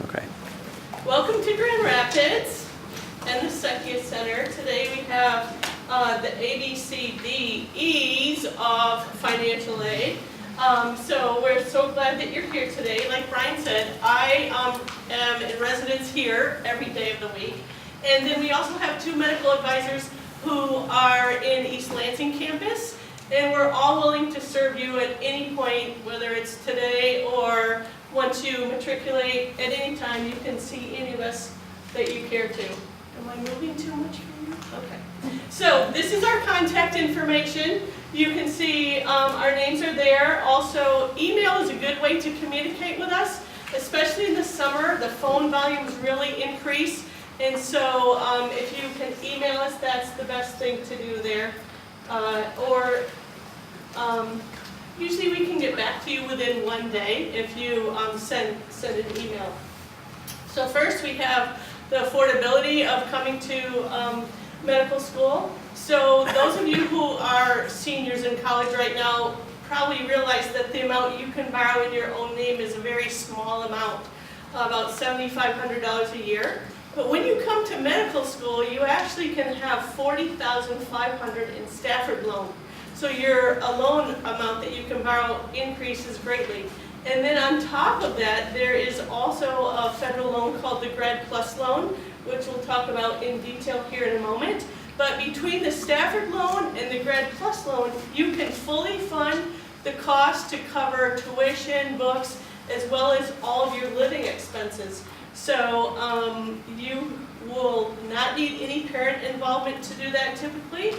Okay. Welcome to Grand Rapids and the Secchia Center. Today we have the ABCDEs of financial aid. So we're so glad that you're here today. Like Brian said, I am in residence here every day of the week. And then we also have two medical advisors who are in East Lansing campus. And we're all willing to serve you at any point, whether it's today or once you matriculate. At any time, you can see any of us that you care to. Am I moving too much for you? Okay. So this is our contact information. You can see our names are there. Also, email is a good way to communicate with us, especially in the summer. The phone volumes really increase. And so if you can email us, that's the best thing to do there. Usually we can get back to you within one day if you send an email. So first we have the affordability of coming to medical school. So those of you who are seniors in college right now probably realize that the amount you can borrow in your own name is a very small amount, about $7,500 a year. But when you come to medical school, you actually can have $40,500 in Stafford loan. So your loan amount that you can borrow increases greatly. And then on top of that, there is also a federal loan called the Grad Plus loan, which we'll talk about in detail here in a moment. But between the Stafford loan and the Grad Plus loan, you can fully fund the cost to cover tuition, books, as well as all of your living expenses. So you will not need any parent involvement to do that typically.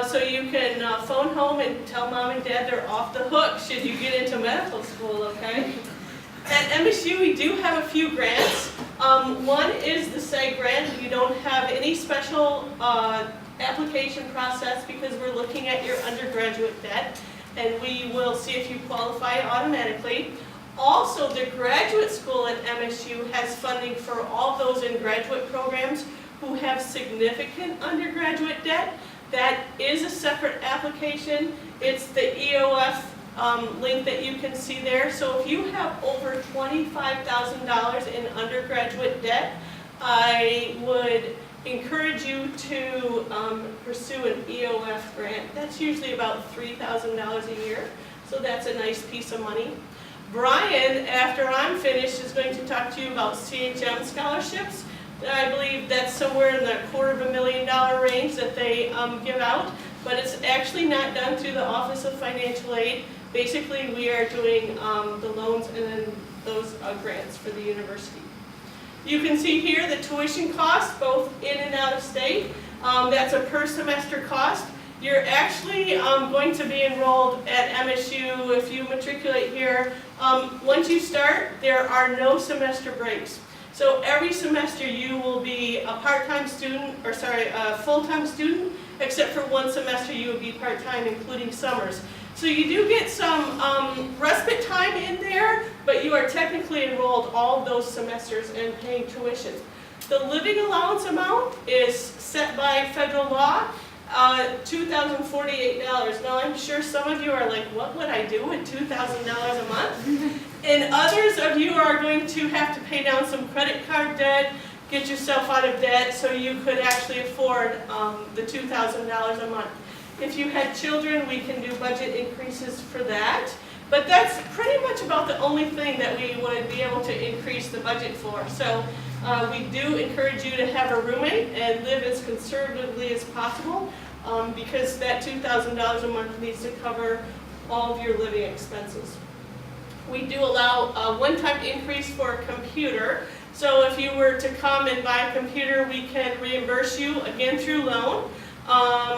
So you can phone home and tell mom and dad they're off the hook should you get into medical school, okay? At MSU we do have a few grants. One is the SEG grant. You don't have any special application process because we're looking at your undergraduate debt, and we will see if you qualify automatically. Also, the graduate school at MSU has funding for all those in graduate programs who have significant undergraduate debt. That is a separate application. It's the EOF link that you can see there. So if you have over $25,000 in undergraduate debt, I would encourage you to pursue an EOF grant. That's usually about $3,000 a year. So that's a nice piece of money. Brian, after I'm finished, is going to talk to you about CHM scholarships. I believe that's somewhere in the $250,000 range that they give out, but it's actually not done through the Office of Financial Aid. Basically, we are doing the loans and then those grants for the university. You can see here the tuition costs, both in and out of state. That's a per semester cost. You're actually going to be enrolled at MSU if you matriculate here. Once you start, there are no semester breaks. So every semester you will be a part-time student, or sorry, a full-time student, except for one semester you will be part-time, including summers. So you do get some respite time in there, but you are technically enrolled all of those semesters and paying tuition. The living allowance amount is set by federal law. $2,048. Now I'm sure some of you are like, what would I do with $2,000 a month? And others of you are going to have to pay down some credit card debt, get yourself out of debt so you could actually afford the $2,000 a month. If you had children, we can do budget increases for that. But that's pretty much about the only thing that we would be able to increase the budget for. So we do encourage you to have a roommate and live as conservatively as possible because that $2,000 a month needs to cover all of your living expenses. We do allow a one-time increase for a computer. So if you were to come and buy a computer, we can reimburse you, again through loan,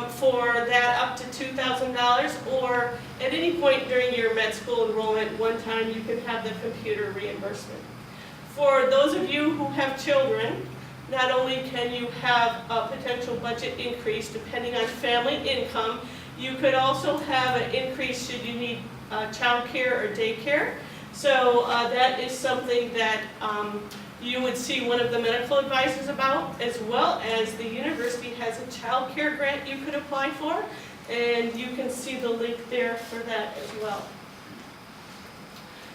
for that up to $2,000, or at any point during your med school enrollment, one time you can have the computer reimbursement. For those of you who have children, not only can you have a potential budget increase depending on family income, you could also have an increase should you need child care or daycare. So that is something that you would see one of the medical advisors about, as well as the university has a child care grant you could apply for, and you can see the link there for that as well.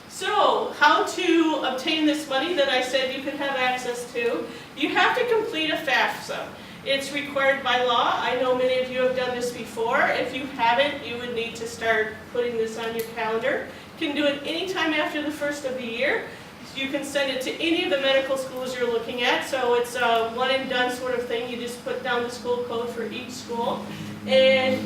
So, how to obtain this money that I said you could have access to? You have to complete a FAFSA. It's required by law. I know many of you have done this before. If you haven't, you would need to start putting this on your calendar. You can do it anytime after the first of the year. You can send it to any of the medical schools you're looking at, so it's a one and done sort of thing. You just put down the school code for each school. And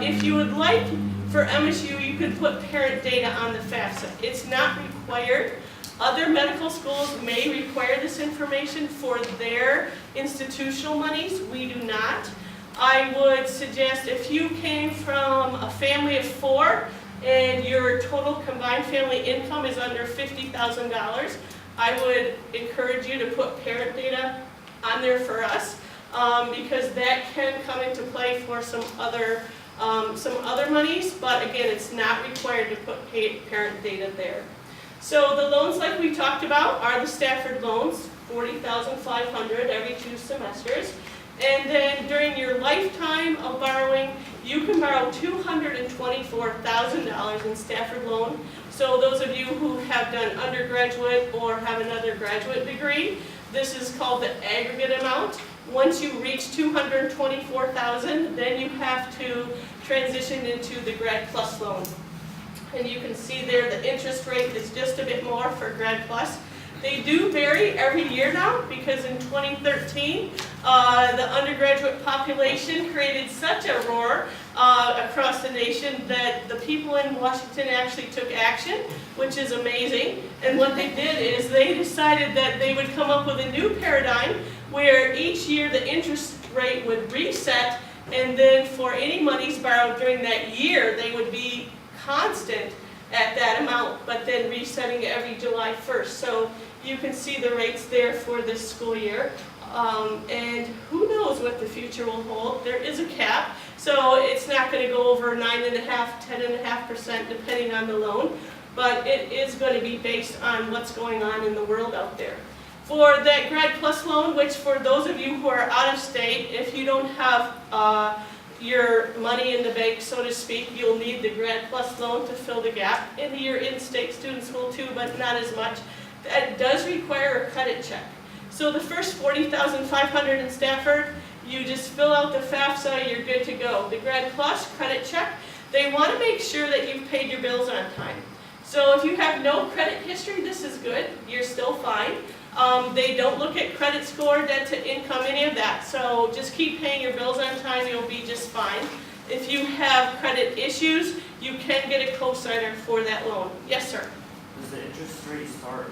if you would like, for MSU, you could put parent data on the FAFSA. It's not required. Other medical schools may require this information for their institutional monies. We do not. I would suggest if you came from a family of 4 and your total combined family income is under $50,000, I would encourage you to put parent data on there for us, because that can come into play for some other monies, but again, it's not required to put parent data there. So the loans like we talked about are the Stafford loans, $40,500 every 2 semesters. And then during your lifetime of borrowing, you can borrow $224,000 in Stafford loan. So those of you who have done undergraduate or have another graduate degree, this is called the aggregate amount. Once you reach $224,000, then you have to transition into the Grad Plus loan. And you can see there the interest rate is just a bit more for Grad Plus. They do vary every year now, because in 2013, the undergraduate population created such a roar across the nation that the people in Washington actually took action, which is amazing. And what they did is they decided that they would come up with a new paradigm where each year the interest rate would reset, and then for any monies borrowed during that year, they would be constant at that amount, but then resetting every July 1st. So you can see the rates there for this school year. And who knows what the future will hold. There is a cap, so it's not going to go over 9.5%, 10.5% depending on the loan, but it is going to be based on what's going on in the world out there. For that Grad Plus loan, which for those of you who are out of state, if you don't have your money in the bank, so to speak, you'll need the Grad Plus loan to fill the gap. And your in-state students will too, but not as much. That does require a credit check. So the first $40,500 in Stafford, you just fill out the FAFSA, you're good to go. The Grad Plus credit check, they want to make sure that you've paid your bills on time. So if you have no credit history, this is good. You're still fine. They don't look at credit score, debt to income, any of that. So just keep paying your bills on time, you'll be just fine. If you have credit issues, you can get a cosigner for that loan. Yes, sir? Does the interest rate start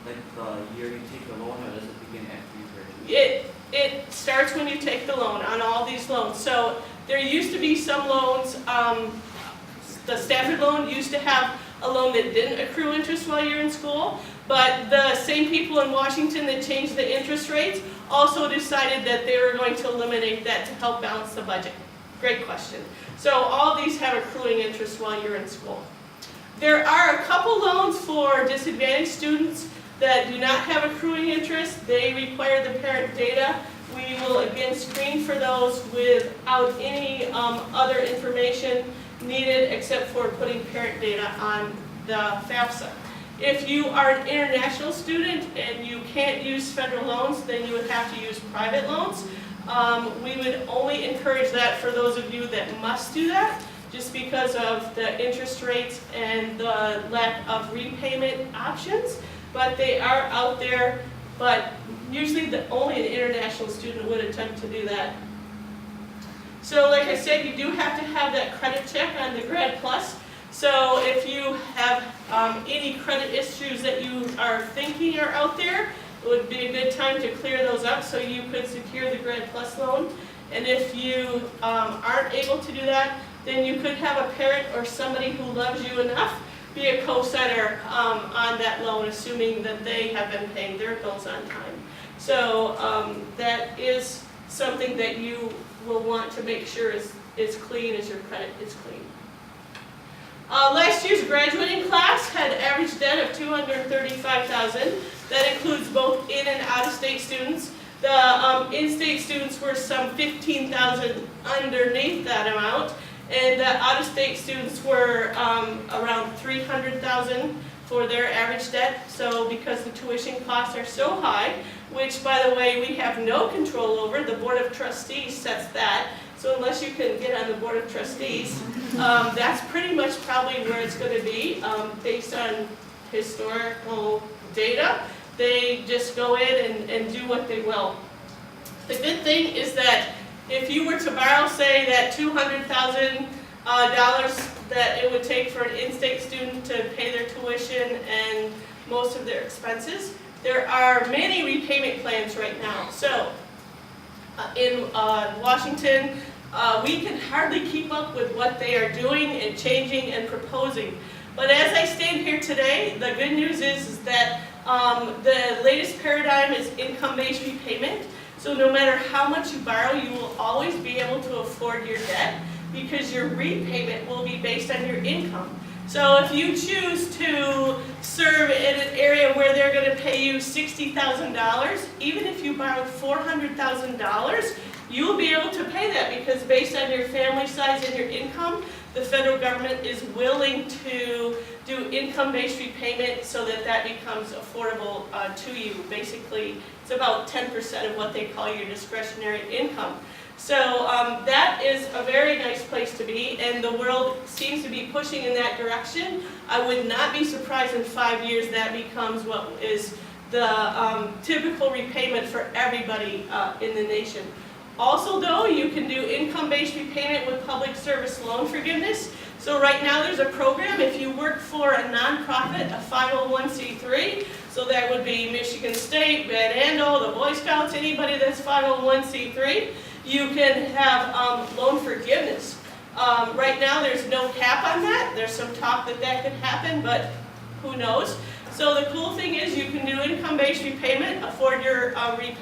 like the year you take the loan, or does it begin after you graduate? It starts when you take the loan on all these loans. So there used to be some loans, the Stafford loan used to have a loan that didn't accrue interest while you're in school, but the same people in Washington that changed the interest rates also decided that they were going to eliminate that to help balance the budget. Great question. So all these have accruing interest while you're in school. There are a couple loans for disadvantaged students that do not have accruing interest. They require the parent data. We will again screen for those without any other information needed except for putting parent data on the FAFSA. If you are an international student and you can't use federal loans, then you would have to use private loans. We would only encourage that for those of you that must do that, just because of the interest rates and the lack of repayment options. But they are out there, but usually only an international student would attempt to do that. So like I said, you do have to have that credit check on the Grad Plus. So if you have any credit issues that you are thinking are out there, it would be a good time to clear those up so you could secure the Grad Plus loan. And if you aren't able to do that, then you could have a parent or somebody who loves you enough be a co-signer on that loan, assuming that they have been paying their bills on time. So that is something that you will want to make sure is clean as your credit is clean. Last year's graduating class had average debt of $235,000. That includes both in and out-of-state students. The in-state students were some $15,000 underneath that amount, and the out-of-state students were around $300,000 for their average debt. So because the tuition costs are so high, which by the way, we have no control over, the Board of Trustees sets that. So unless you can get on the Board of Trustees, that's pretty much probably where it's going to be based on historical data. They just go in and do what they will. The good thing is that if you were to borrow, say, that $200,000 that it would take for an in-state student to pay their tuition and most of their expenses, there are many repayment plans right now. So in Washington, we can hardly keep up with what they are doing and changing and proposing. But as I stand here today, the good news is that the latest paradigm is income-based repayment. So no matter how much you borrow, you will always be able to afford your debt because your repayment will be based on your income. So if you choose to serve in an area where they're going to pay you $60,000, even if you borrowed $400,000, you will be able to pay that because based on your family size and your income, the federal government is willing to do income-based repayment so that that becomes affordable to you. Basically, it's about 10% of what they call your discretionary income. So that is a very nice place to be, and the world seems to be pushing in that direction. I would not be surprised in 5 years that becomes what is the typical repayment for everybody in the nation. Also though, you can do income-based repayment with public service loan forgiveness. So right now there's a program, if you work for a nonprofit, a 501c3, so that would be Michigan State, Van Andel, the Boy Scouts, anybody that's 501c3, you can have loan forgiveness. Right now there's no cap on that. There's some talk that that could happen, but who knows. So the cool thing is you can do income-based repayment, afford your repayment.